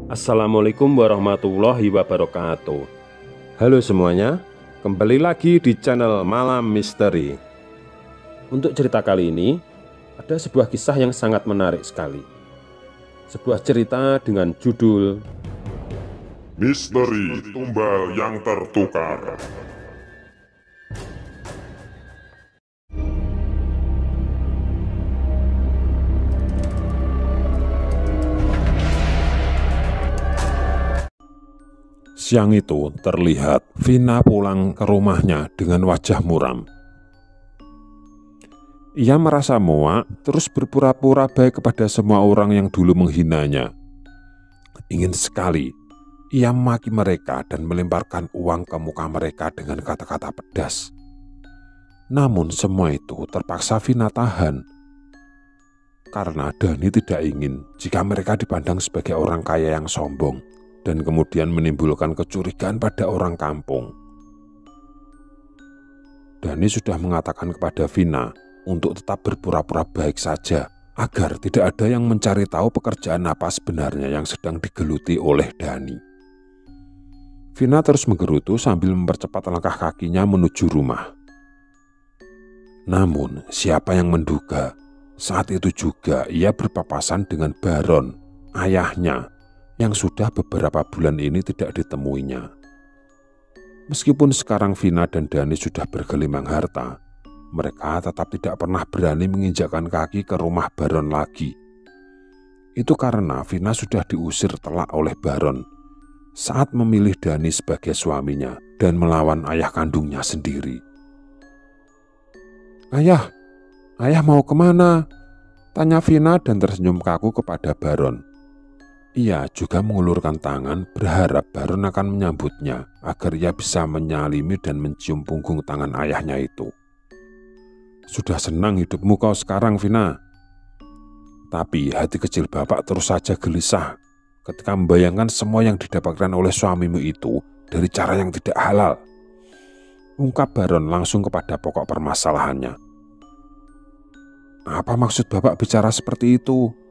Assalamualaikum warahmatullahi wabarakatuh. Halo semuanya, kembali lagi di channel Malam Misteri. Untuk cerita kali ini, ada sebuah kisah yang sangat menarik sekali. Sebuah cerita dengan judul Misteri Tumbal yang Tertukar. Siang itu terlihat Vina pulang ke rumahnya dengan wajah muram. Ia merasa muak, terus berpura-pura baik kepada semua orang yang dulu menghinanya. Ingin sekali ia memaki mereka dan melemparkan uang ke muka mereka dengan kata-kata pedas. Namun semua itu terpaksa Vina tahan, karena Dhani tidak ingin jika mereka dipandang sebagai orang kaya yang sombong dan kemudian menimbulkan kecurigaan pada orang kampung. Dhani sudah mengatakan kepada Vina untuk tetap berpura-pura baik saja, agar tidak ada yang mencari tahu pekerjaan apa sebenarnya yang sedang digeluti oleh Dhani. Vina terus menggerutu sambil mempercepat langkah kakinya menuju rumah. Namun siapa yang menduga saat itu juga ia berpapasan dengan Baron, ayahnya, yang sudah beberapa bulan ini tidak ditemuinya. Meskipun sekarang Vina dan Dhani sudah bergelimang harta, mereka tetap tidak pernah berani menginjakkan kaki ke rumah Baron lagi. Itu karena Vina sudah diusir telak oleh Baron saat memilih Dhani sebagai suaminya dan melawan ayah kandungnya sendiri. Ayah mau kemana?" tanya Vina dan tersenyum kaku kepada Baron. Ia juga mengulurkan tangan berharap Baron akan menyambutnya agar ia bisa menyalimi dan mencium punggung tangan ayahnya itu. "Sudah senang hidupmu kau sekarang, Vina." Tapi hati kecil bapak terus saja gelisah ketika membayangkan semua yang didapatkan oleh suamimu itu dari cara yang tidak halal. Ungkap Baron langsung kepada pokok permasalahannya. "Apa maksud bapak bicara seperti itu?"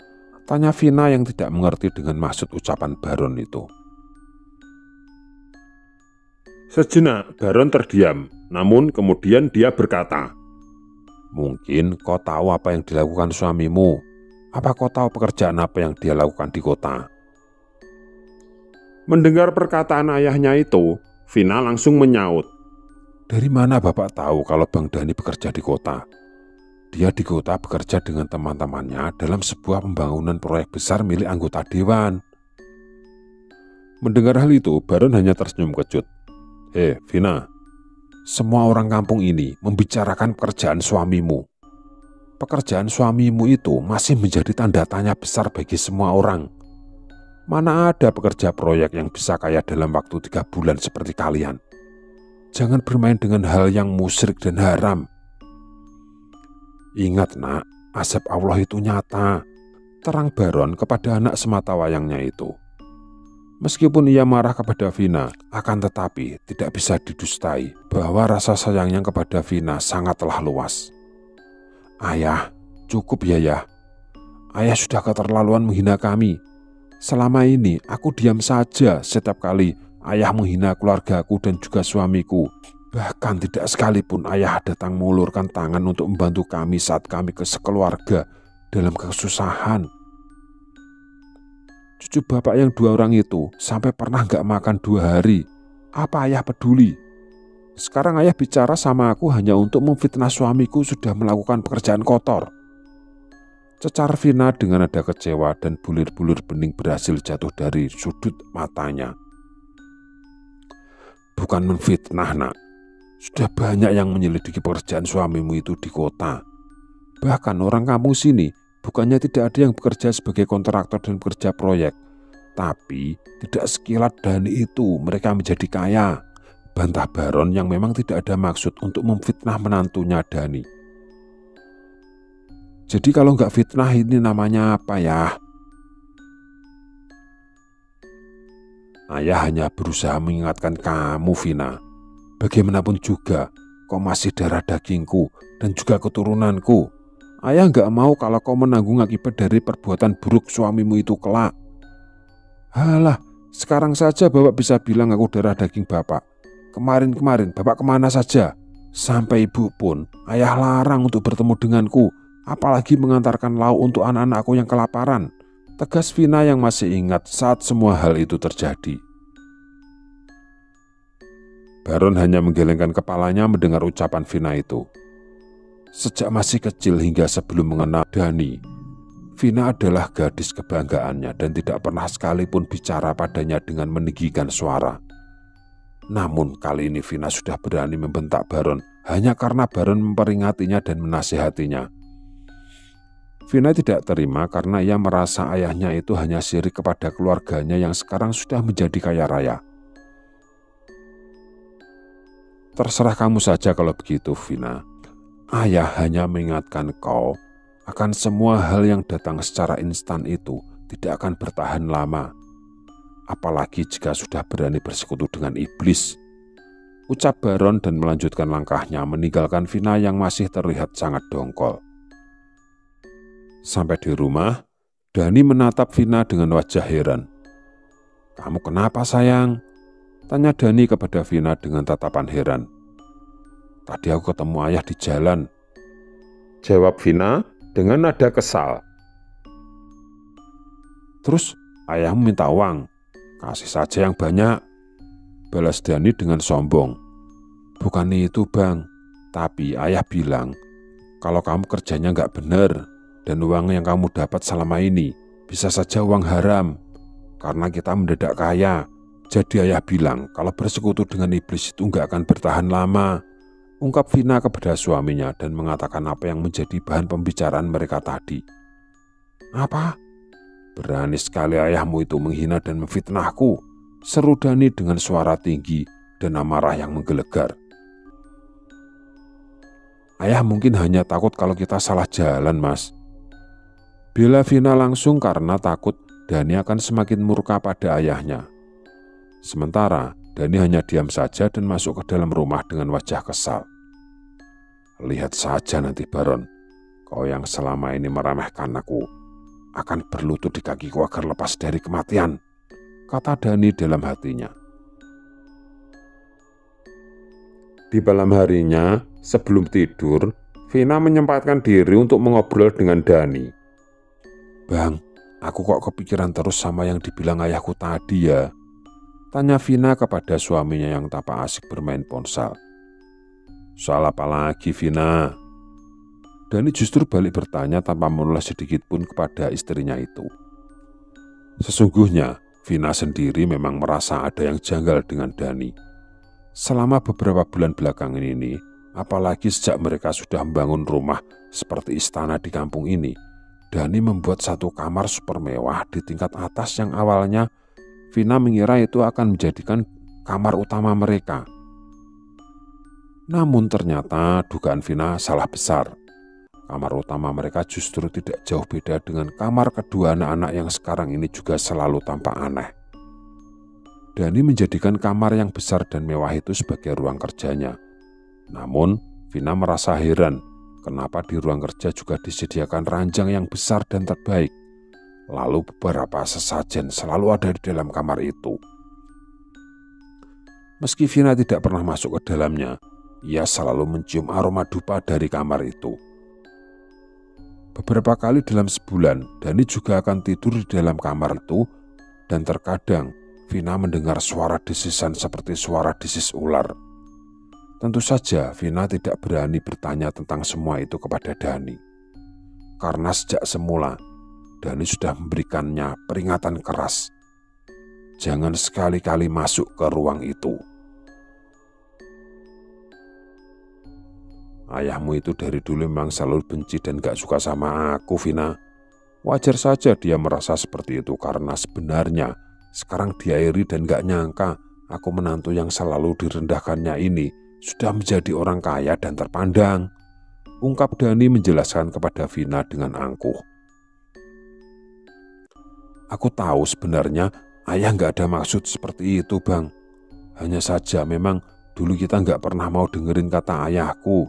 tanya Vina yang tidak mengerti dengan maksud ucapan Baron itu. Sejenak Baron terdiam, namun kemudian dia berkata, "Mungkin kau tahu apa yang dilakukan suamimu. Apa kau tahu pekerjaan apa yang dia lakukan di kota?" Mendengar perkataan ayahnya itu, Vina langsung menyaut, "Dari mana bapak tahu kalau Bang Dhani bekerja di kota? Dia di kota bekerja dengan teman-temannya dalam sebuah pembangunan proyek besar milik anggota dewan." Mendengar hal itu, Baron hanya tersenyum kecut. Vina, semua orang kampung ini membicarakan pekerjaan suamimu. Pekerjaan suamimu itu masih menjadi tanda tanya besar bagi semua orang. Mana ada pekerja proyek yang bisa kaya dalam waktu 3 bulan seperti kalian? Jangan bermain dengan hal yang musyrik dan haram. Ingat nak, azab Allah itu nyata, terang Baron kepada anak sematawayangnya itu. Meskipun ia marah kepada Vina, akan tetapi tidak bisa didustai bahwa rasa sayangnya kepada Vina sangatlah luas. "Ayah, cukup ya. Ayah sudah keterlaluan menghina kami. Selama ini aku diam saja setiap kali ayah menghina keluargaku dan juga suamiku. Bahkan tidak sekalipun ayah datang mengulurkan tangan untuk membantu kami saat kami sekeluarga dalam kesusahan. Cucu bapak yang 2 orang itu sampai pernah gak makan 2 hari. Apa ayah peduli? Sekarang ayah bicara sama aku hanya untuk memfitnah suamiku sudah melakukan pekerjaan kotor." Cecar Vina dengan nada kecewa dan bulir-bulir bening berhasil jatuh dari sudut matanya. "Bukan memfitnah nak. Sudah banyak yang menyelidiki pekerjaan suamimu itu di kota. Bahkan orang kampung sini bukannya tidak ada yang bekerja sebagai kontraktor dan bekerja proyek. Tapi tidak sekilat Dhani itu mereka menjadi kaya," bantah Baron yang memang tidak ada maksud untuk memfitnah menantunya Dhani. "Jadi kalau nggak fitnah ini namanya apa ya?" "Ayah hanya berusaha mengingatkan kamu, Vina. Bagaimanapun juga, kau masih darah dagingku dan juga keturunanku. Ayah gak mau kalau kau menanggung akibat dari perbuatan buruk suamimu itu kelak. Halah, sekarang saja Bapak bisa bilang aku darah daging Bapak. Kemarin-kemarin Bapak kemana saja? Sampai ibu pun ayah larang untuk bertemu denganku, apalagi mengantarkan lauk untuk anak-anakku yang kelaparan. Tegas Vina yang masih ingat saat semua hal itu terjadi. Baron hanya menggelengkan kepalanya mendengar ucapan Vina itu. Sejak masih kecil hingga sebelum mengenal Dani, Vina adalah gadis kebanggaannya dan tidak pernah sekalipun bicara padanya dengan meninggikan suara. Namun kali ini Vina sudah berani membentak Baron hanya karena Baron memperingatinya dan menasihatinya. Vina tidak terima karena ia merasa ayahnya itu hanya sirik kepada keluarganya yang sekarang sudah menjadi kaya raya. Terserah kamu saja kalau begitu, Vina. Ayah hanya mengingatkan kau akan semua hal yang datang secara instan itu tidak akan bertahan lama. Apalagi jika sudah berani bersekutu dengan iblis. Ucap Baron dan melanjutkan langkahnya meninggalkan Vina yang masih terlihat sangat dongkol. Sampai di rumah, Dani menatap Vina dengan wajah heran. "Kamu kenapa sayang?" tanya Dani kepada Vina dengan tatapan heran. "Tadi aku ketemu ayah di jalan," jawab Vina dengan nada kesal. "Terus ayahmu minta uang? Kasih saja yang banyak," balas Dani dengan sombong. "Bukan itu bang, tapi ayah bilang kalau kamu kerjanya nggak bener dan uang yang kamu dapat selama ini bisa saja uang haram karena kita mendadak kaya. Jadi ayah bilang kalau bersekutu dengan iblis itu nggak akan bertahan lama," ungkap Vina kepada suaminya dan mengatakan apa yang menjadi bahan pembicaraan mereka tadi. "Apa? Berani sekali ayahmu itu menghina dan memfitnahku," seru Dani dengan suara tinggi dan amarah yang menggelegar. "Ayah mungkin hanya takut kalau kita salah jalan, Mas," bela Vina langsung karena takut Dani akan semakin murka pada ayahnya. Sementara Dani hanya diam saja dan masuk ke dalam rumah dengan wajah kesal. "Lihat saja nanti Baron, kau yang selama ini meremehkan aku akan berlutut di kakiku agar lepas dari kematian," kata Dani dalam hatinya. Di malam harinya, sebelum tidur, Vina menyempatkan diri untuk mengobrol dengan Dani. "Bang, aku kok kepikiran terus sama yang dibilang ayahku tadi ya?" tanya Vina kepada suaminya yang tampak asik bermain ponsel. "Soal apa lagi, Vina?" Dani justru balik bertanya tanpa menoleh sedikit pun kepada istrinya itu. Sesungguhnya, Vina sendiri memang merasa ada yang janggal dengan Dani. Selama beberapa bulan belakangan ini, apalagi sejak mereka sudah membangun rumah seperti istana di kampung ini, Dani membuat satu kamar super mewah di tingkat atas yang awalnya Vina mengira itu akan menjadikan kamar utama mereka. Namun ternyata dugaan Vina salah besar. Kamar utama mereka justru tidak jauh beda dengan kamar kedua anak-anak yang sekarang ini juga selalu tampak aneh. Dani menjadikan kamar yang besar dan mewah itu sebagai ruang kerjanya. Namun Vina merasa heran kenapa di ruang kerja juga disediakan ranjang yang besar dan terbaik. Lalu beberapa sesajen selalu ada di dalam kamar itu. Meski Vina tidak pernah masuk ke dalamnya, ia selalu mencium aroma dupa dari kamar itu. Beberapa kali dalam sebulan, Dani juga akan tidur di dalam kamar itu dan terkadang Vina mendengar suara desisan seperti suara desis ular. Tentu saja Vina tidak berani bertanya tentang semua itu kepada Dani. Karena sejak semula, Dani sudah memberikannya peringatan keras. Jangan sekali-kali masuk ke ruang itu. Ayahmu itu dari dulu memang selalu benci dan gak suka sama aku, Vina. Wajar saja dia merasa seperti itu karena sebenarnya sekarang dia iri dan gak nyangka aku menantu yang selalu direndahkannya ini sudah menjadi orang kaya dan terpandang, ungkap Dani menjelaskan kepada Vina dengan angkuh. Aku tahu sebenarnya ayah gak ada maksud seperti itu, Bang. Hanya saja memang dulu kita gak pernah mau dengerin kata ayahku,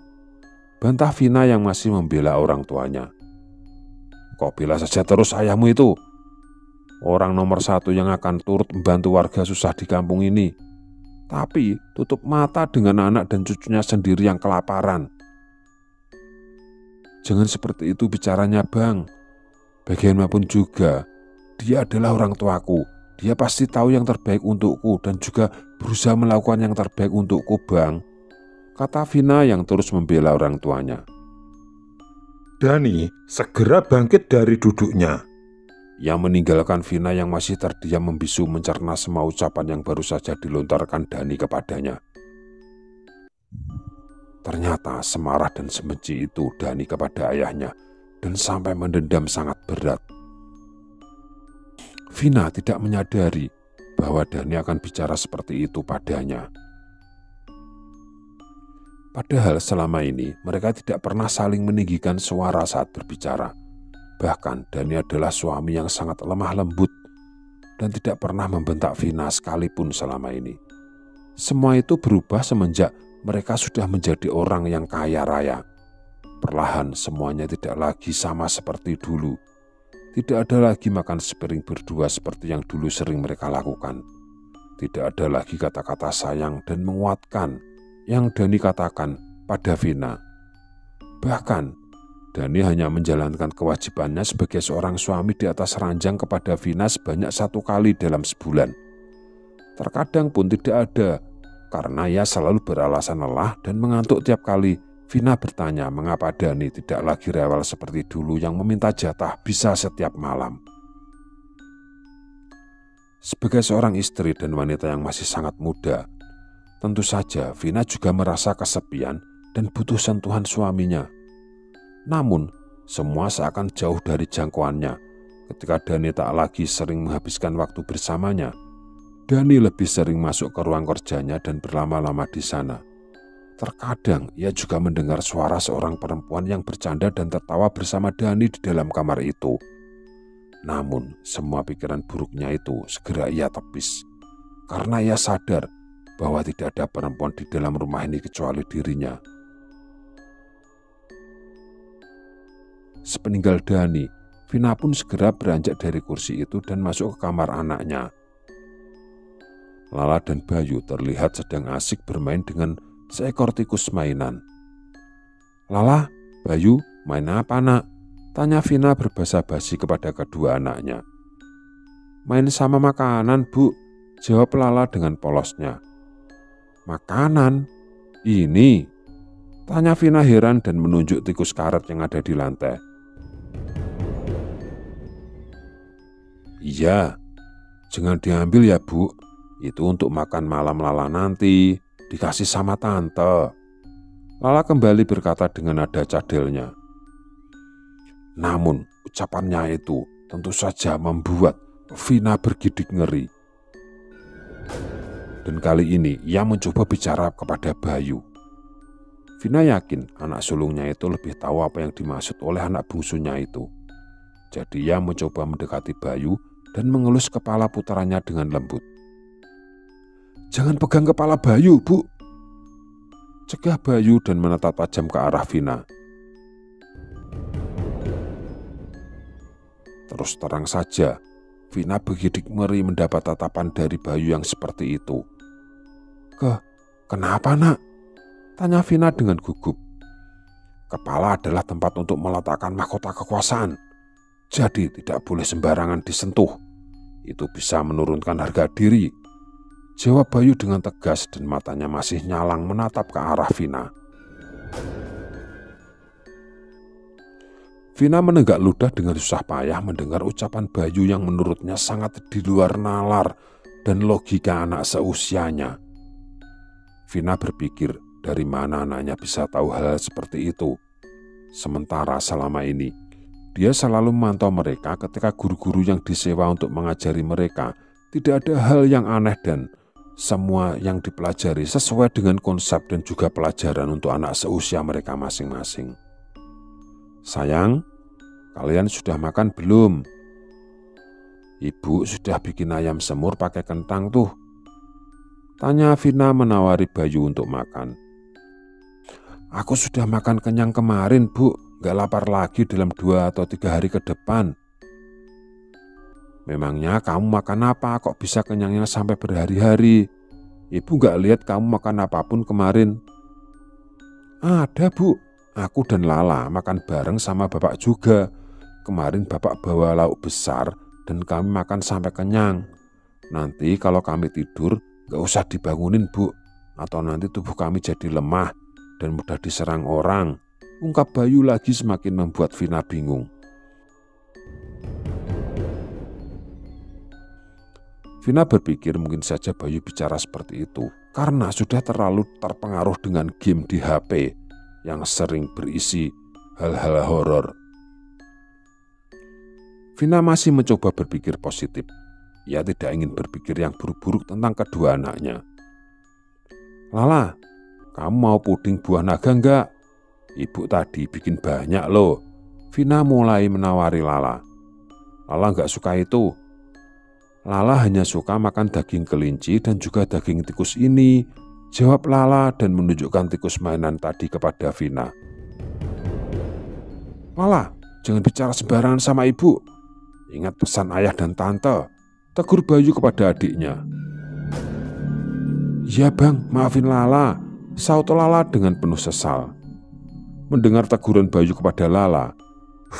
bantah Vina yang masih membela orang tuanya. Kok bela saja terus ayahmu itu? orang nomor satu yang akan turut membantu warga susah di kampung ini. Tapi tutup mata dengan anak dan cucunya sendiri yang kelaparan. Jangan seperti itu bicaranya, Bang. Bagaimanapun juga, dia adalah orang tuaku. Dia pasti tahu yang terbaik untukku dan juga berusaha melakukan yang terbaik untukku, Bang, kata Vina yang terus membela orang tuanya. Dani segera bangkit dari duduknya. Ia meninggalkan Vina yang masih terdiam membisu mencerna semua ucapan yang baru saja dilontarkan Dani kepadanya. Ternyata semarah dan sebenci itu Dani kepada ayahnya dan sampai mendendam sangat berat. Vina tidak menyadari bahwa Dani akan bicara seperti itu padanya. Padahal selama ini mereka tidak pernah saling meninggikan suara saat berbicara. Bahkan Dani adalah suami yang sangat lemah lembut dan tidak pernah membentak Vina sekalipun selama ini. Semua itu berubah semenjak mereka sudah menjadi orang yang kaya raya. Perlahan semuanya tidak lagi sama seperti dulu. Tidak ada lagi makan sepiring berdua seperti yang dulu sering mereka lakukan. Tidak ada lagi kata-kata sayang dan menguatkan yang Dani katakan pada Vina. Bahkan Dani hanya menjalankan kewajibannya sebagai seorang suami di atas ranjang kepada Vina sebanyak 1 kali dalam sebulan. Terkadang pun tidak ada, karena ia selalu beralasan lelah dan mengantuk tiap kali Vina bertanya mengapa Dani tidak lagi rewel seperti dulu yang meminta jatah bisa setiap malam. Sebagai seorang istri dan wanita yang masih sangat muda, tentu saja Vina juga merasa kesepian dan butuh sentuhan suaminya. Namun, semua seakan jauh dari jangkauannya. Ketika Dani tak lagi sering menghabiskan waktu bersamanya, Dani lebih sering masuk ke ruang kerjanya dan berlama-lama di sana. Terkadang ia juga mendengar suara seorang perempuan yang bercanda dan tertawa bersama Dani di dalam kamar itu. Namun, semua pikiran buruknya itu segera ia tepis, karena ia sadar bahwa tidak ada perempuan di dalam rumah ini kecuali dirinya. Sepeninggal Dani, Vina pun segera beranjak dari kursi itu dan masuk ke kamar anaknya. Lala dan Bayu terlihat sedang asik bermain dengan seekor tikus mainan. "Lala, Bayu, main apa, Nak?" tanya Vina berbahasa basi kepada kedua anaknya. "Main sama makanan, Bu," jawab Lala dengan polosnya. "Makanan? Ini?" tanya Vina heran dan menunjuk tikus karet yang ada di lantai. "Iya, jangan diambil ya, Bu. Itu untuk makan malam Lala nanti, dikasih sama tante," Lala kembali berkata dengan nada cadelnya. Namun ucapannya itu tentu saja membuat Vina bergidik ngeri. Dan kali ini ia mencoba bicara kepada Bayu. Vina yakin anak sulungnya itu lebih tahu apa yang dimaksud oleh anak bungsunya itu. Jadi ia mencoba mendekati Bayu dan mengelus kepala putranya dengan lembut. "Jangan pegang kepala Bayu, Bu," cegah Bayu dan menatap tajam ke arah Vina. Terus terang saja, Vina bergidik ngeri mendapat tatapan dari Bayu yang seperti itu. Kenapa, Nak?" tanya Vina dengan gugup. "Kepala adalah tempat untuk meletakkan mahkota kekuasaan. Jadi tidak boleh sembarangan disentuh. Itu bisa menurunkan harga diri," jawab Bayu dengan tegas dan matanya masih nyalang menatap ke arah Vina. Vina menegak ludah dengan susah payah mendengar ucapan Bayu yang menurutnya sangat di luar nalar dan logika anak seusianya. Vina berpikir dari mana anaknya bisa tahu hal seperti itu. Sementara selama ini dia selalu memantau mereka ketika guru-guru yang disewa untuk mengajari mereka tidak ada hal yang aneh dan semua yang dipelajari sesuai dengan konsep dan juga pelajaran untuk anak seusia mereka masing-masing. "Sayang, kalian sudah makan belum?" "Ibu sudah bikin ayam semur pakai kentang tuh," tanya Vina menawari Bayu untuk makan. "Aku sudah makan kenyang kemarin, Bu. Gak lapar lagi dalam 2 atau 3 hari ke depan." Memangnya kamu makan apa kok bisa kenyangnya sampai berhari-hari? Ibu gak lihat kamu makan apapun kemarin? Ada bu, aku dan Lala makan bareng sama bapak juga. Kemarin bapak bawa lauk besar dan kami makan sampai kenyang. Nanti kalau kami tidur gak usah dibangunin bu, atau nanti tubuh kami jadi lemah dan mudah diserang orang, ungkap Bayu lagi semakin membuat Vina bingung. Vina berpikir mungkin saja Bayu bicara seperti itu karena sudah terlalu terpengaruh dengan game di HP yang sering berisi hal-hal horor. Vina masih mencoba berpikir positif. Ia tidak ingin berpikir yang buruk-buruk tentang kedua anaknya. Lala, kamu mau puding buah naga enggak? Ibu tadi bikin banyak loh. Vina mulai menawari Lala. Lala enggak suka itu. Lala hanya suka makan daging kelinci dan juga daging tikus ini, jawab Lala dan menunjukkan tikus mainan tadi kepada Vina. Lala, jangan bicara sembarangan sama ibu. Ingat pesan ayah dan tante, tegur Bayu kepada adiknya. Ya bang, maafin Lala, saut Lala dengan penuh sesal. Mendengar teguran Bayu kepada Lala,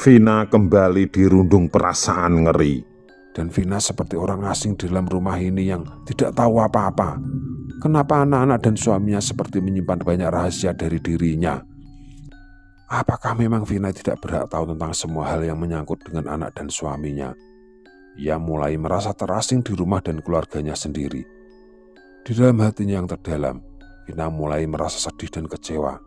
Vina kembali dirundung perasaan ngeri. Dan Vina seperti orang asing di dalam rumah ini yang tidak tahu apa-apa. Kenapa anak-anak dan suaminya seperti menyimpan banyak rahasia dari dirinya? Apakah memang Vina tidak berhak tahu tentang semua hal yang menyangkut dengan anak dan suaminya? Ia mulai merasa terasing di rumah dan keluarganya sendiri. Di dalam hatinya yang terdalam, Vina mulai merasa sedih dan kecewa.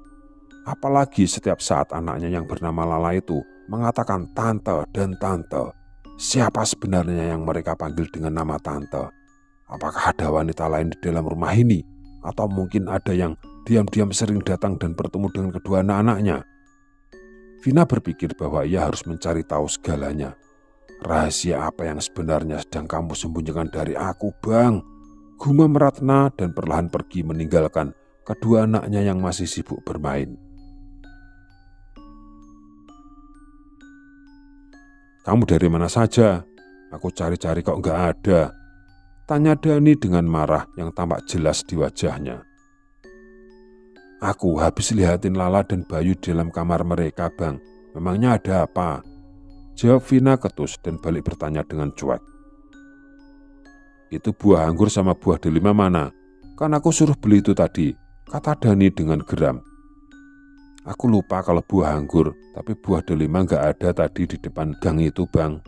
Apalagi setiap saat anaknya yang bernama Lala itu mengatakan tante dan tante. Siapa sebenarnya yang mereka panggil dengan nama tante? Apakah ada wanita lain di dalam rumah ini? Atau mungkin ada yang diam-diam sering datang dan bertemu dengan kedua anak-anaknya? Vina berpikir bahwa ia harus mencari tahu segalanya. Rahasia apa yang sebenarnya sedang kamu sembunyikan dari aku, Bang? Gumam Ratna dan perlahan pergi meninggalkan kedua anaknya yang masih sibuk bermain. Kamu dari mana saja? Aku cari-cari kok nggak ada. Tanya Dani dengan marah yang tampak jelas di wajahnya. Aku habis lihatin Lala dan Bayu di dalam kamar mereka, Bang. Memangnya ada apa? Jawab Vina ketus dan balik bertanya dengan cuek. Itu buah anggur sama buah delima mana? Kan aku suruh beli itu tadi, kata Dani dengan geram. Aku lupa kalau buah anggur, tapi buah delima nggak ada tadi di depan gang itu, Bang.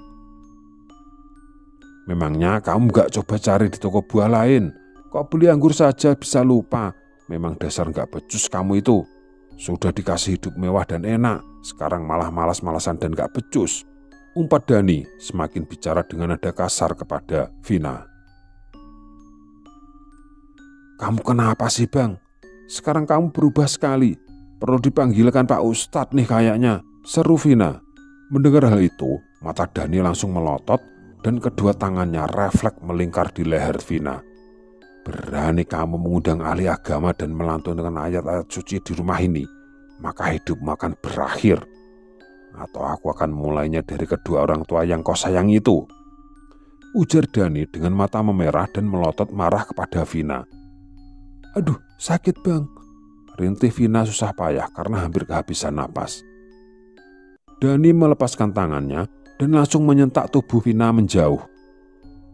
Memangnya kamu nggak coba cari di toko buah lain? Kok beli anggur saja bisa lupa? Memang dasar nggak becus kamu itu. Sudah dikasih hidup mewah dan enak, sekarang malah malas-malasan dan nggak becus. Umpat Dani semakin bicara dengan nada kasar kepada Vina. Kamu kenapa sih, Bang? Sekarang kamu berubah sekali. Perlu dipanggilkan Pak Ustadz nih kayaknya, seru Vina. Mendengar hal itu, mata Dani langsung melotot dan kedua tangannya refleks melingkar di leher Vina. Berani kamu mengundang ahli agama dan melantunkan ayat-ayat suci di rumah ini, maka hidupmu akan berakhir. Atau aku akan mulainya dari kedua orang tua yang kau sayang itu. Ujar Dani dengan mata memerah dan melotot marah kepada Vina. Aduh, sakit, Bang. Rintih Vina susah payah karena hampir kehabisan napas. Dani melepaskan tangannya dan langsung menyentak tubuh Vina menjauh.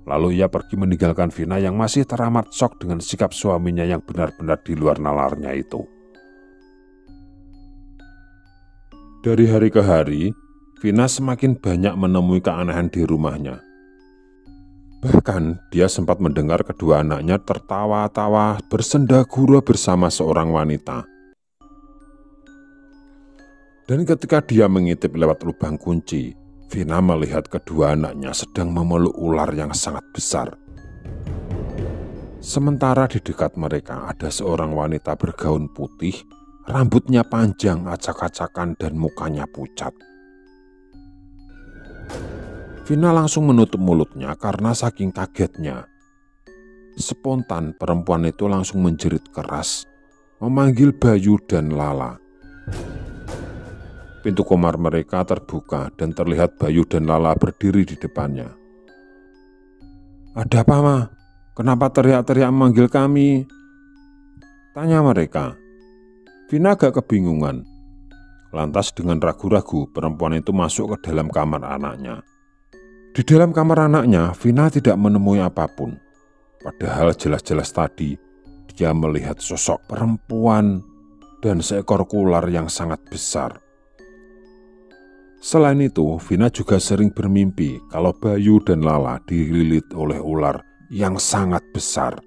Lalu ia pergi meninggalkan Vina yang masih teramat shock dengan sikap suaminya yang benar-benar di luar nalarnya itu. Dari hari ke hari, Vina semakin banyak menemui keanehan di rumahnya. Bahkan dia sempat mendengar kedua anaknya tertawa-tawa bersendagura bersama seorang wanita. Dan ketika dia mengintip lewat lubang kunci, Vina melihat kedua anaknya sedang memeluk ular yang sangat besar. Sementara di dekat mereka ada seorang wanita bergaun putih, rambutnya panjang acak-acakan dan mukanya pucat. Vina langsung menutup mulutnya karena saking kagetnya. Spontan perempuan itu langsung menjerit keras, memanggil Bayu dan Lala. Pintu kamar mereka terbuka dan terlihat Bayu dan Lala berdiri di depannya. "Ada apa, Ma? Kenapa teriak-teriak memanggil kami?" tanya mereka. Vina agak kebingungan. Lantas dengan ragu-ragu perempuan itu masuk ke dalam kamar anaknya. Di dalam kamar anaknya, Vina tidak menemui apapun. Padahal jelas-jelas tadi dia melihat sosok perempuan dan seekor ular yang sangat besar. Selain itu, Vina juga sering bermimpi kalau Bayu dan Lala dililit oleh ular yang sangat besar.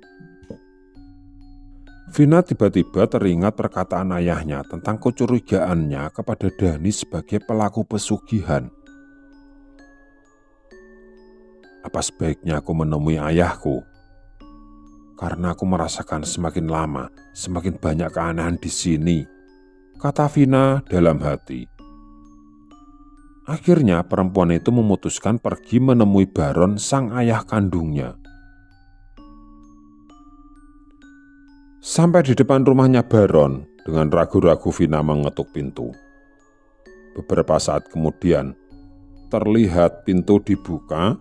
Vina tiba-tiba teringat perkataan ayahnya tentang kecurigaannya kepada Dani sebagai pelaku pesugihan. Apa sebaiknya aku menemui ayahku? Karena aku merasakan semakin lama, semakin banyak keanehan di sini, kata Vina dalam hati. Akhirnya perempuan itu memutuskan pergi menemui Baron, sang ayah kandungnya. Sampai di depan rumahnya Baron, dengan ragu-ragu Vina mengetuk pintu. Beberapa saat kemudian, terlihat pintu dibuka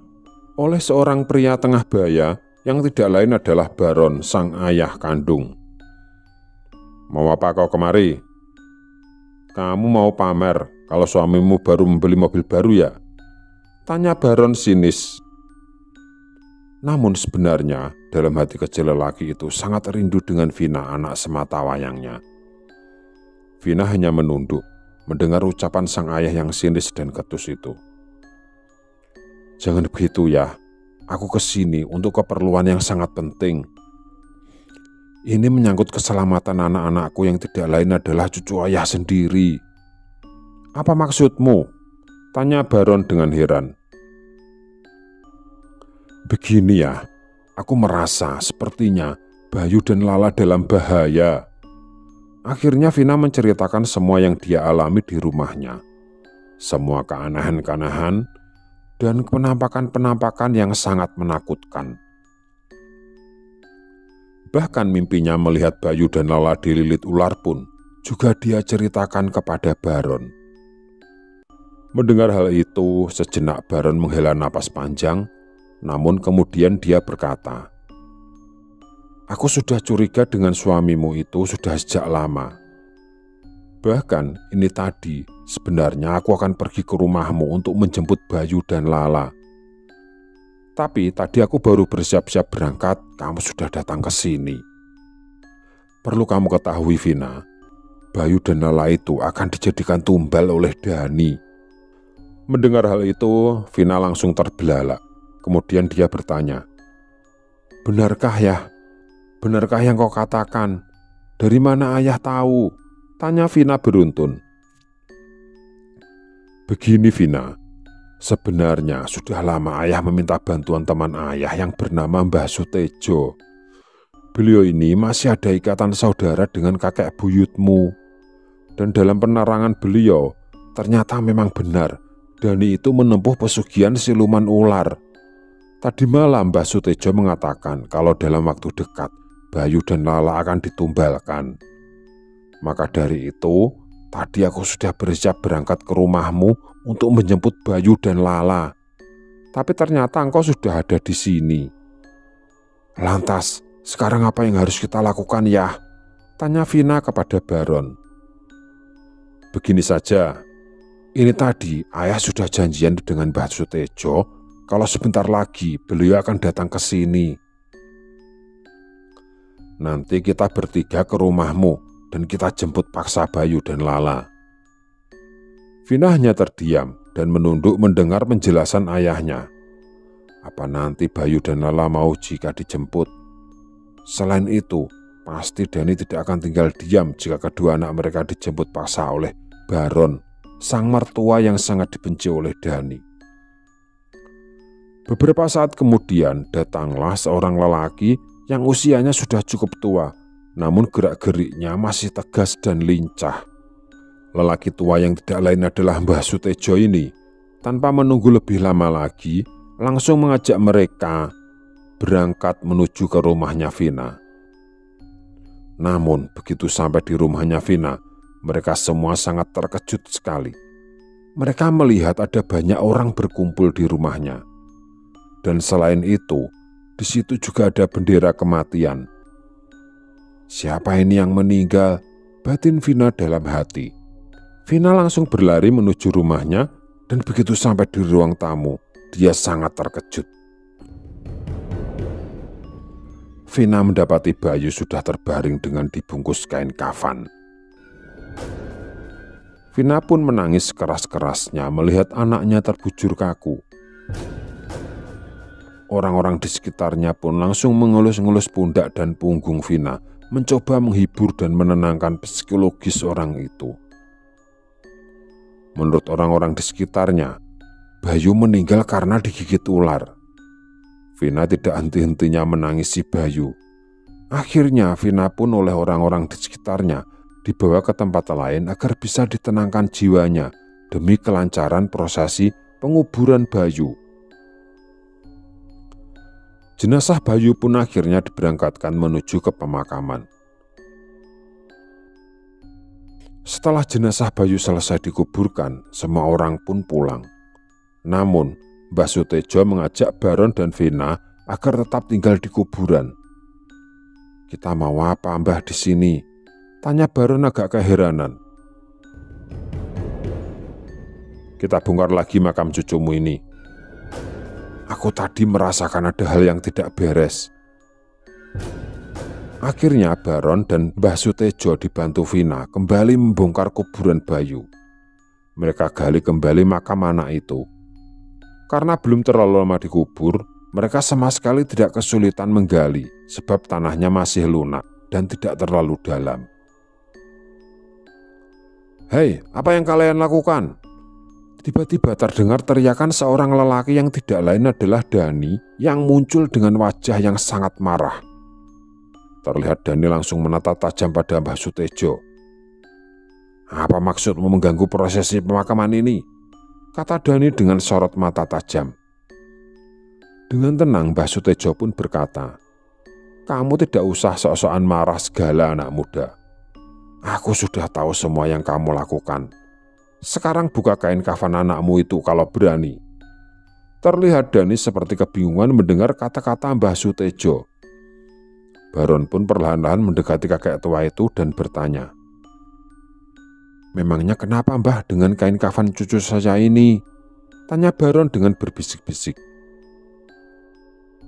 oleh seorang pria tengah baya yang tidak lain adalah Baron, sang ayah kandung. "Mau apa kau kemari? Kamu mau pamer kalau suamimu baru membeli mobil baru ya?" tanya Baron sinis. Namun sebenarnya dalam hati kecil lelaki itu sangat rindu dengan Vina, anak semata wayangnya. Vina hanya menunduk mendengar ucapan sang ayah yang sinis dan ketus itu. "Jangan begitu ya, aku kesini untuk keperluan yang sangat penting. Ini menyangkut keselamatan anak-anakku yang tidak lain adalah cucu ayah sendiri." "Apa maksudmu?" tanya Baron dengan heran. "Begini ya, aku merasa sepertinya Bayu dan Lala dalam bahaya." Akhirnya Vina menceritakan semua yang dia alami di rumahnya. Semua keanehan-keanehan dan penampakan-penampakan yang sangat menakutkan. Bahkan mimpinya melihat Bayu dan Lala dililit ular pun juga dia ceritakan kepada Baron. Mendengar hal itu, sejenak Baron menghela napas panjang. Namun kemudian dia berkata, "Aku sudah curiga dengan suamimu itu sudah sejak lama. Bahkan ini tadi sebenarnya aku akan pergi ke rumahmu untuk menjemput Bayu dan Lala. Tapi tadi aku baru bersiap-siap berangkat, kamu sudah datang ke sini. Perlu kamu ketahui Vina, Bayu dan Lala itu akan dijadikan tumbal oleh Dani." Mendengar hal itu, Vina langsung terbelalak. Kemudian dia bertanya, "Benarkah ya? Benarkah yang kau katakan? Dari mana ayah tahu?" tanya Vina beruntun. "Begini Vina, sebenarnya sudah lama ayah meminta bantuan teman ayah yang bernama Mbah Sutejo. Beliau ini masih ada ikatan saudara dengan kakek buyutmu. Dan dalam penerangan beliau, ternyata memang benar Dani itu menempuh pesugihan siluman ular. Tadi malam Mbah Sutejo mengatakan kalau dalam waktu dekat Bayu dan Lala akan ditumbalkan. Maka dari itu, tadi aku sudah bersiap berangkat ke rumahmu untuk menjemput Bayu dan Lala. Tapi ternyata engkau sudah ada di sini. Lantas, sekarang apa yang harus kita lakukan ya?" tanya Vina kepada Baron. "Begini saja, ini tadi ayah sudah janjian dengan Mbah Sutejo kalau sebentar lagi beliau akan datang ke sini. Nanti kita bertiga ke rumahmu dan kita jemput paksa Bayu dan Lala." Vina hanya terdiam dan menunduk mendengar penjelasan ayahnya. Apa nanti Bayu dan Lala mau jika dijemput? Selain itu, pasti Dani tidak akan tinggal diam jika kedua anak mereka dijemput paksa oleh Baron, sang mertua yang sangat dibenci oleh Dani. Beberapa saat kemudian datanglah seorang lelaki yang usianya sudah cukup tua, namun gerak-geriknya masih tegas dan lincah. Lelaki tua yang tidak lain adalah Mbah Sutejo ini, tanpa menunggu lebih lama lagi, langsung mengajak mereka berangkat menuju ke rumahnya Vina. Namun begitu sampai di rumahnya Vina, mereka semua sangat terkejut sekali. Mereka melihat ada banyak orang berkumpul di rumahnya. Dan selain itu, Di situ juga ada bendera kematian. Siapa ini yang meninggal? Batin Vina dalam hati. Vina langsung berlari menuju rumahnya dan begitu sampai di ruang tamu, dia sangat terkejut. Vina mendapati Bayu sudah terbaring dengan dibungkus kain kafan. Vina pun menangis keras-kerasnya melihat anaknya terbujur kaku. Orang-orang di sekitarnya pun langsung mengelus-ngelus pundak dan punggung Vina, mencoba menghibur dan menenangkan psikologis orang itu. Menurut orang-orang di sekitarnya, Bayu meninggal karena digigit ular. Vina tidak henti-hentinya menangisi Bayu. Akhirnya Vina pun oleh orang-orang di sekitarnya dibawa ke tempat lain agar bisa ditenangkan jiwanya demi kelancaran prosesi penguburan Bayu. Jenazah Bayu pun akhirnya diberangkatkan menuju ke pemakaman. Setelah jenazah Bayu selesai dikuburkan, semua orang pun pulang. Namun, Mbah Sutejo mengajak Baron dan Vina agar tetap tinggal di kuburan. "Kita mau apa, Mbah, di sini?" tanya Baron agak keheranan. "Kita bongkar lagi makam cucumu ini. Aku tadi merasakan ada hal yang tidak beres." Akhirnya Baron dan Mbah Sutejo dibantu Vina kembali membongkar kuburan Bayu. Mereka gali kembali makam anak itu. Karena belum terlalu lama dikubur, mereka sama sekali tidak kesulitan menggali sebab tanahnya masih lunak dan tidak terlalu dalam. "Hei, apa yang kalian lakukan?" Tiba-tiba terdengar teriakan seorang lelaki yang tidak lain adalah Dani yang muncul dengan wajah yang sangat marah. Terlihat Dani langsung menatap tajam pada Mbah Sutejo. "Apa maksudmu mengganggu prosesi pemakaman ini?" kata Dani dengan sorot mata tajam. Dengan tenang Mbah Sutejo pun berkata, "Kamu tidak usah sok-sokan marah segala, anak muda. Aku sudah tahu semua yang kamu lakukan. Sekarang buka kain kafan anakmu itu kalau berani." Terlihat Dani seperti kebingungan mendengar kata-kata Mbah Sutejo. Baron pun perlahan-lahan mendekati kakek tua itu dan bertanya, "Memangnya kenapa, Mbah, dengan kain kafan cucu saya ini?" tanya Baron dengan berbisik-bisik.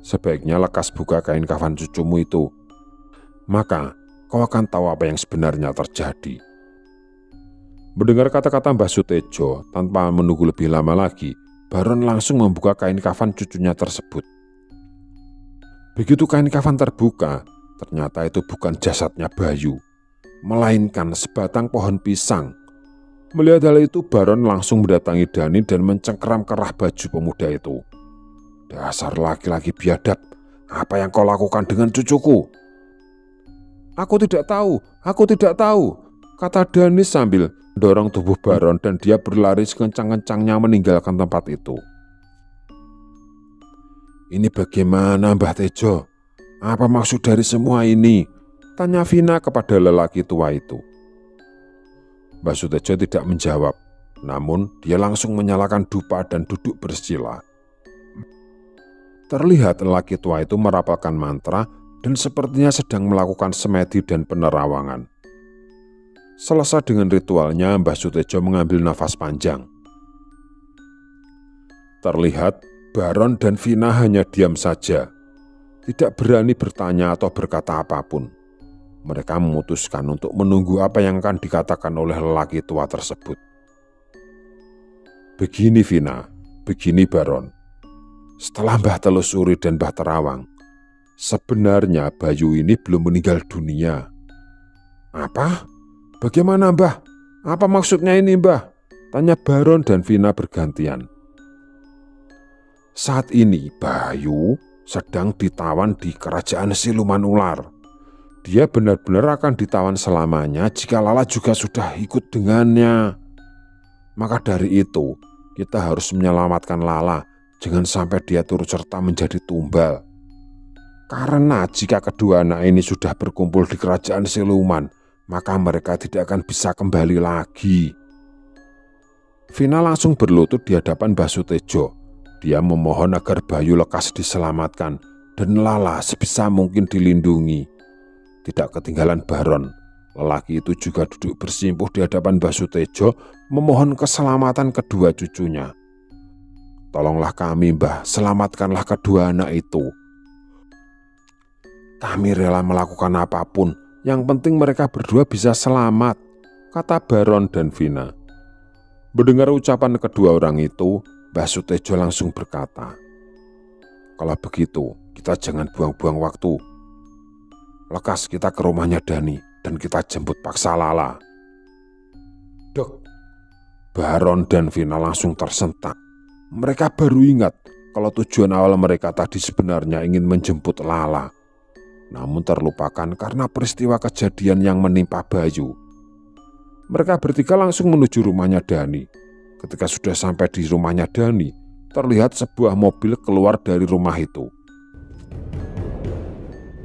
"Sebaiknya lekas buka kain kafan cucumu itu. Maka kau akan tahu apa yang sebenarnya terjadi." Mendengar kata-kata Mbah Sutejo, tanpa menunggu lebih lama lagi, Baron langsung membuka kain kafan cucunya tersebut. Begitu kain kafan terbuka, ternyata itu bukan jasadnya Bayu, melainkan sebatang pohon pisang. Melihat hal itu, Baron langsung mendatangi Dani dan mencengkeram kerah baju pemuda itu. "Dasar laki-laki biadab, apa yang kau lakukan dengan cucuku?" aku tidak tahu, kata Dani sambil mendorong tubuh Baron dan dia berlari sekencang-kencangnya meninggalkan tempat itu. "Ini bagaimana, Mbah Tejo? Apa maksud dari semua ini?" tanya Vina kepada lelaki tua itu. Mbah Sutejo tidak menjawab, namun dia langsung menyalakan dupa dan duduk bersila. Terlihat lelaki tua itu merapalkan mantra dan sepertinya sedang melakukan semedi dan penerawangan. Selesai dengan ritualnya, Mbah Sutejo mengambil nafas panjang. Terlihat Baron dan Vina hanya diam saja, tidak berani bertanya atau berkata apapun. Mereka memutuskan untuk menunggu apa yang akan dikatakan oleh lelaki tua tersebut. "Begini Vina, begini Baron. Setelah Mbah telusuri dan Mbah terawang, sebenarnya Bayu ini belum meninggal dunia." "Apa? Bagaimana, Mbah? Apa maksudnya ini, Mbah?" tanya Baron dan Vina bergantian. "Saat ini Bayu sedang ditawan di kerajaan siluman ular. Dia benar-benar akan ditawan selamanya jika Lala juga sudah ikut dengannya. Maka dari itu, kita harus menyelamatkan Lala, jangan sampai dia turut serta menjadi tumbal. Karena jika kedua anak ini sudah berkumpul di kerajaan siluman, maka mereka tidak akan bisa kembali lagi." Vina langsung berlutut di hadapan Mbah Sutejo. Dia memohon agar Bayu lekas diselamatkan dan Lala sebisa mungkin dilindungi. Tidak ketinggalan Baron, lelaki itu juga duduk bersimpuh di hadapan Mbah Sutejo memohon keselamatan kedua cucunya. Tolonglah kami, Mbah, selamatkanlah kedua anak itu. Kami rela melakukan apapun, yang penting mereka berdua bisa selamat, kata Baron dan Vina. Mendengar ucapan kedua orang itu, Mbah Sutejo langsung berkata, kalau begitu, kita jangan buang-buang waktu. Lekas kita ke rumahnya Dani dan kita jemput paksa Lala. Dok, Baron dan Vina langsung tersentak. Mereka baru ingat kalau tujuan awal mereka tadi sebenarnya ingin menjemput Lala. Namun terlupakan karena peristiwa kejadian yang menimpa Bayu. Mereka bertiga langsung menuju rumahnya Dani. Ketika sudah sampai di rumahnya Dani, terlihat sebuah mobil keluar dari rumah itu.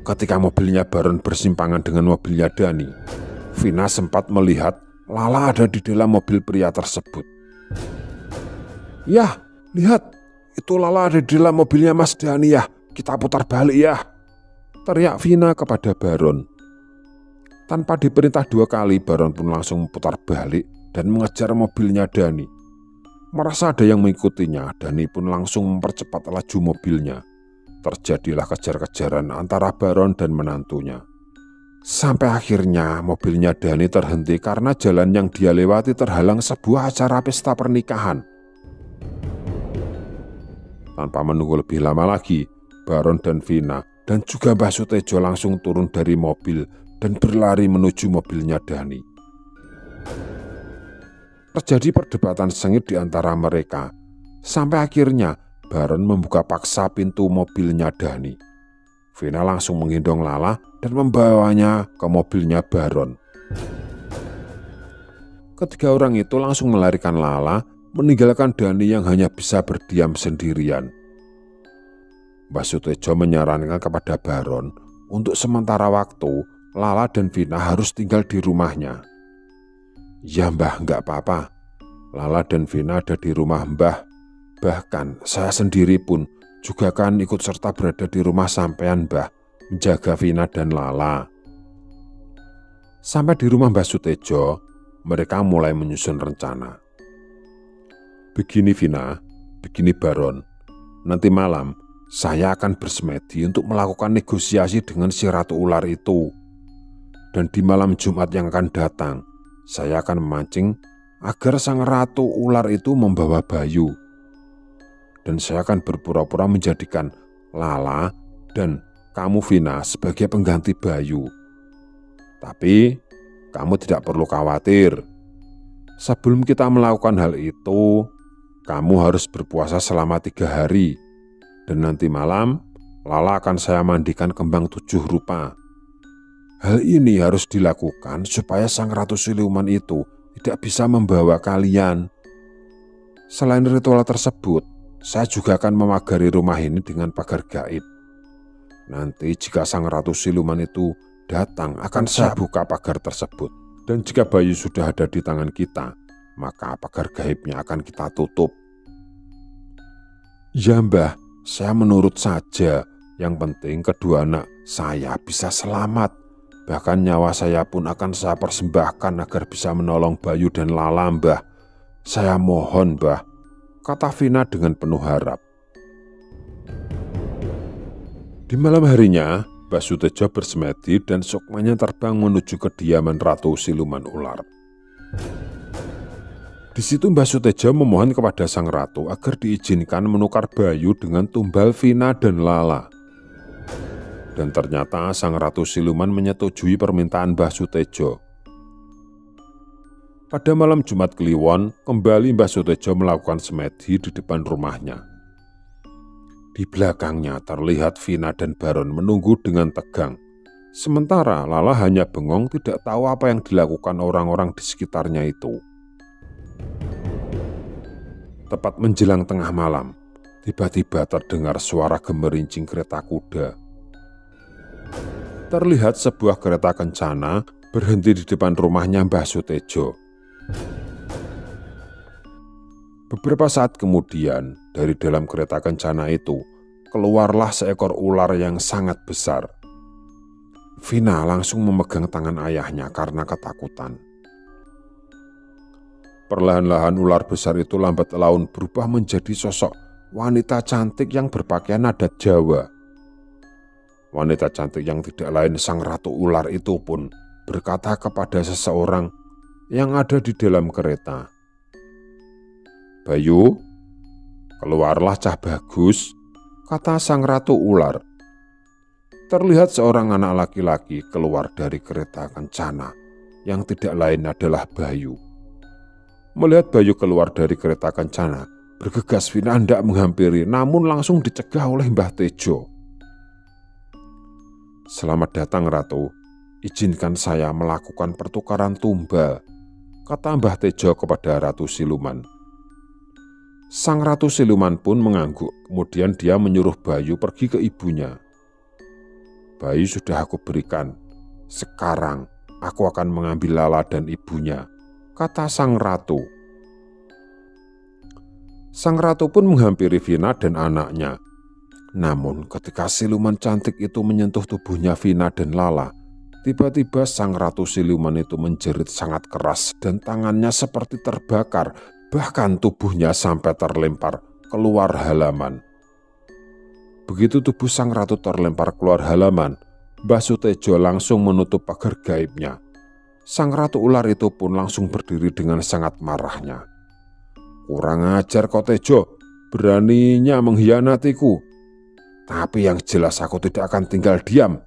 Ketika mobilnya Baron bersimpangan dengan mobilnya Dani, Vina sempat melihat Lala ada di dalam mobil pria tersebut. Yah, lihat, itu Lala ada di dalam mobilnya Mas Dani ya, kita putar balik ya, teriak Vina kepada Baron. Tanpa diperintah 2 kali, Baron pun langsung memutar balik dan mengejar mobilnya Dani. Merasa ada yang mengikutinya, Dani pun langsung mempercepat laju mobilnya. Terjadilah kejar-kejaran antara Baron dan menantunya. Sampai akhirnya mobilnya Dani terhenti karena jalan yang dia lewati terhalang sebuah acara pesta pernikahan. Tanpa menunggu lebih lama lagi, Baron dan Vina dan juga Mbah Sutejo langsung turun dari mobil dan berlari menuju mobilnya Dani. Terjadi perdebatan sengit di antara mereka, sampai akhirnya Baron membuka paksa pintu mobilnya Dani. Vina langsung menggendong Lala dan membawanya ke mobilnya Baron. Ketiga orang itu langsung melarikan Lala, meninggalkan Dani yang hanya bisa berdiam sendirian. Mbah Sutejo menyarankan kepada Baron untuk sementara waktu Lala dan Vina harus tinggal di rumahnya. Ya Mbah, enggak apa-apa. Lala dan Vina ada di rumah Mbah. Bahkan saya sendiri pun juga akan ikut serta berada di rumah sampean Mbah, menjaga Vina dan Lala. Sampai di rumah Mbah Sutejo, mereka mulai menyusun rencana. Begini Vina, begini Baron, nanti malam saya akan bersemedi untuk melakukan negosiasi dengan si Ratu Ular itu. Dan di malam Jumat yang akan datang, saya akan memancing agar sang Ratu Ular itu membawa Bayu. Dan saya akan berpura-pura menjadikan Lala dan kamu Vina sebagai pengganti Bayu. Tapi kamu tidak perlu khawatir. Sebelum kita melakukan hal itu, kamu harus berpuasa selama 3 hari. Dan nanti malam, Lala akan saya mandikan kembang 7 rupa. Hal ini harus dilakukan supaya sang Ratu Siluman itu tidak bisa membawa kalian. Selain ritual tersebut, saya juga akan memagari rumah ini dengan pagar gaib. Nanti jika sang Ratu Siluman itu datang, akan saya buka pagar tersebut. Dan jika Bayu sudah ada di tangan kita, maka pagar gaibnya akan kita tutup. Ya Mbah, saya menurut saja. Yang penting kedua anak saya bisa selamat. Bahkan nyawa saya pun akan saya persembahkan agar bisa menolong Bayu dan Lala Mbah. Saya mohon Mbah, kata Vina dengan penuh harap. Di malam harinya, Mbah Sutejo bersemedi dan sukmanya terbang menuju kediaman Ratu Siluman Ular. Di situ Mbah Sutejo memohon kepada sang ratu agar diizinkan menukar Bayu dengan tumbal Vina dan Lala. Dan ternyata sang Ratu Siluman menyetujui permintaan Mbah Sutejo. Pada malam Jumat Kliwon, kembali Mbah Sutejo melakukan semedi di depan rumahnya. Di belakangnya terlihat Vina dan Baron menunggu dengan tegang. Sementara Lala hanya bengong, tidak tahu apa yang dilakukan orang-orang di sekitarnya itu. Tepat menjelang tengah malam, tiba-tiba terdengar suara gemerincing kereta kuda. Terlihat sebuah kereta kencana berhenti di depan rumahnya Mbah Sutejo. Beberapa saat kemudian, dari dalam kereta kencana itu keluarlah seekor ular yang sangat besar. Vina langsung memegang tangan ayahnya karena ketakutan. Perlahan-lahan ular besar itu lambat laun berubah menjadi sosok wanita cantik yang berpakaian adat Jawa. Wanita cantik yang tidak lain sang ratu ular itu pun berkata kepada seseorang yang ada di dalam kereta, "Bayu, keluarlah cah bagus," kata sang ratu ular. Terlihat seorang anak laki-laki keluar dari kereta kencana yang tidak lain adalah Bayu. Melihat Bayu keluar dari kereta kencana, bergegas Vina hendak menghampiri, namun langsung dicegah oleh Mbah Tejo. "Selamat datang Ratu, izinkan saya melakukan pertukaran tumbal," kata Mbah Tejo kepada Ratu Siluman. Sang Ratu Siluman pun mengangguk, kemudian dia menyuruh Bayu pergi ke ibunya. "Bayu sudah aku berikan, sekarang aku akan mengambil Lala dan ibunya," kata sang ratu. Sang ratu pun menghampiri Vina dan anaknya. Namun ketika siluman cantik itu menyentuh tubuhnya Vina dan Lala, tiba-tiba sang ratu siluman itu menjerit sangat keras dan tangannya seperti terbakar, bahkan tubuhnya sampai terlempar keluar halaman. Begitu tubuh sang ratu terlempar keluar halaman, Mbah Sutejo langsung menutup pagar gaibnya. Sang ratu ular itu pun langsung berdiri dengan sangat marahnya. "Kurang ajar kau Tejo, beraninya mengkhianatiku. Tapi yang jelas aku tidak akan tinggal diam.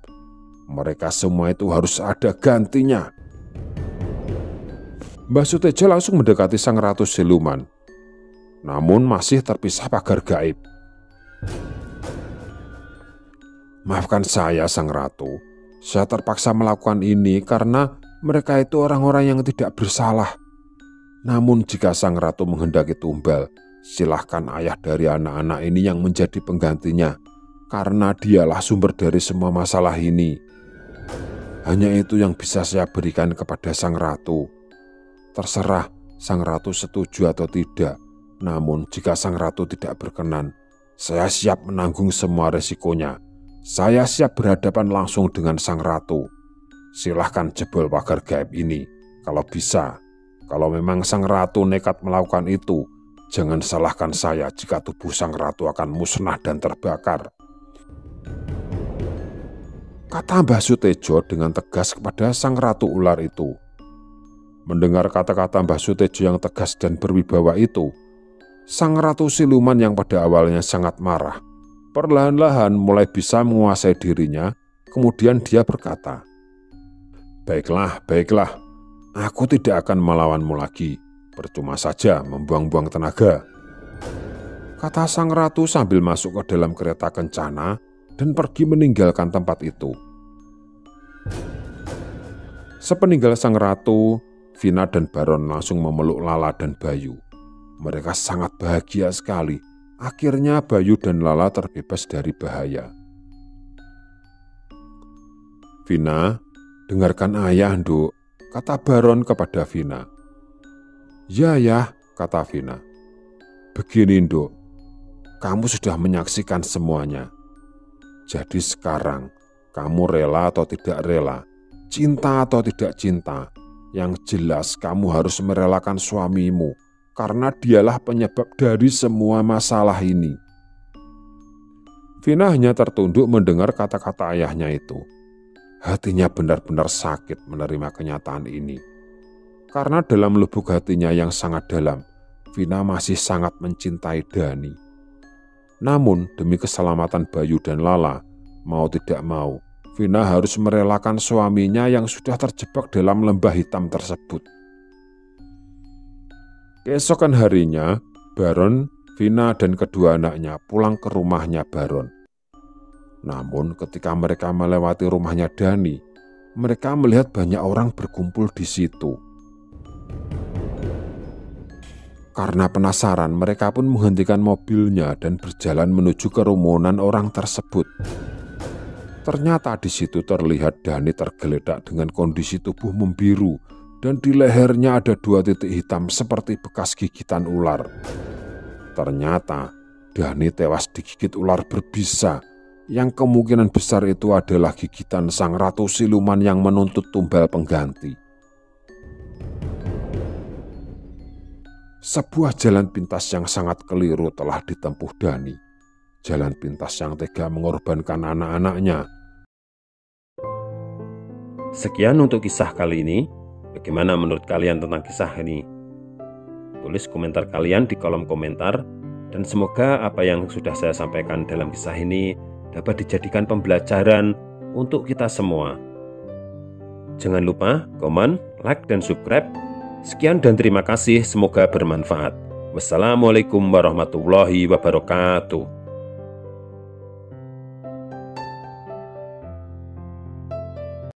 Mereka semua itu harus ada gantinya." Mbah Sutejo langsung mendekati sang ratu siluman. Namun masih terpisah pagar gaib. "Maafkan saya sang ratu, saya terpaksa melakukan ini karena mereka itu orang-orang yang tidak bersalah. Namun jika sang ratu menghendaki tumbal, silahkan ayah dari anak-anak ini yang menjadi penggantinya, karena dialah sumber dari semua masalah ini. Hanya itu yang bisa saya berikan kepada sang ratu. Terserah sang ratu setuju atau tidak, namun jika sang ratu tidak berkenan, saya siap menanggung semua resikonya. Saya siap berhadapan langsung dengan sang ratu. Silahkan jebol pagar gaib ini kalau bisa. Kalau memang sang ratu nekat melakukan itu, jangan salahkan saya jika tubuh sang ratu akan musnah dan terbakar," kata Mbah Sutejo dengan tegas kepada sang ratu ular itu. Mendengar kata-kata Mbah Sutejo yang tegas dan berwibawa itu, sang ratu siluman yang pada awalnya sangat marah, perlahan-lahan mulai bisa menguasai dirinya. Kemudian dia berkata, Baiklah, aku tidak akan melawanmu lagi. Percuma saja membuang-buang tenaga," kata sang ratu sambil masuk ke dalam kereta kencana dan pergi meninggalkan tempat itu. Sepeninggal sang ratu, Vina dan Baron langsung memeluk Lala dan Bayu. Mereka sangat bahagia sekali. Akhirnya Bayu dan Lala terbebas dari bahaya. "Vina, dengarkan ayah, Nduk," kata Baron kepada Vina. Ya, kata Vina. "Begini, Nduk, kamu sudah menyaksikan semuanya. Jadi sekarang kamu rela atau tidak rela, cinta atau tidak cinta, yang jelas kamu harus merelakan suamimu, karena dialah penyebab dari semua masalah ini." Vina hanya tertunduk mendengar kata-kata ayahnya itu. Hatinya benar-benar sakit menerima kenyataan ini. Karena dalam lubuk hatinya yang sangat dalam, Vina masih sangat mencintai Dani. Namun demi keselamatan Bayu dan Lala, mau tidak mau, Vina harus merelakan suaminya yang sudah terjebak dalam lembah hitam tersebut. Keesokan harinya, Baron, Vina dan kedua anaknya pulang ke rumahnya Baron. Namun ketika mereka melewati rumahnya Dani, mereka melihat banyak orang berkumpul di situ. Karena penasaran, mereka pun menghentikan mobilnya dan berjalan menuju kerumunan orang tersebut. Ternyata di situ terlihat Dani tergeletak dengan kondisi tubuh membiru dan di lehernya ada 2 titik hitam seperti bekas gigitan ular. Ternyata Dani tewas digigit ular berbisa, yang kemungkinan besar itu adalah gigitan sang ratu siluman yang menuntut tumbal pengganti. Sebuah jalan pintas yang sangat keliru telah ditempuh Dani. Jalan pintas yang tega mengorbankan anak-anaknya. Sekian untuk kisah kali ini. Bagaimana menurut kalian tentang kisah ini? Tulis komentar kalian di kolom komentar. Dan semoga apa yang sudah saya sampaikan dalam kisah ini dapat dijadikan pembelajaran untuk kita semua. Jangan lupa komen, like, dan subscribe. Sekian dan terima kasih, semoga bermanfaat. Wassalamualaikum warahmatullahi wabarakatuh.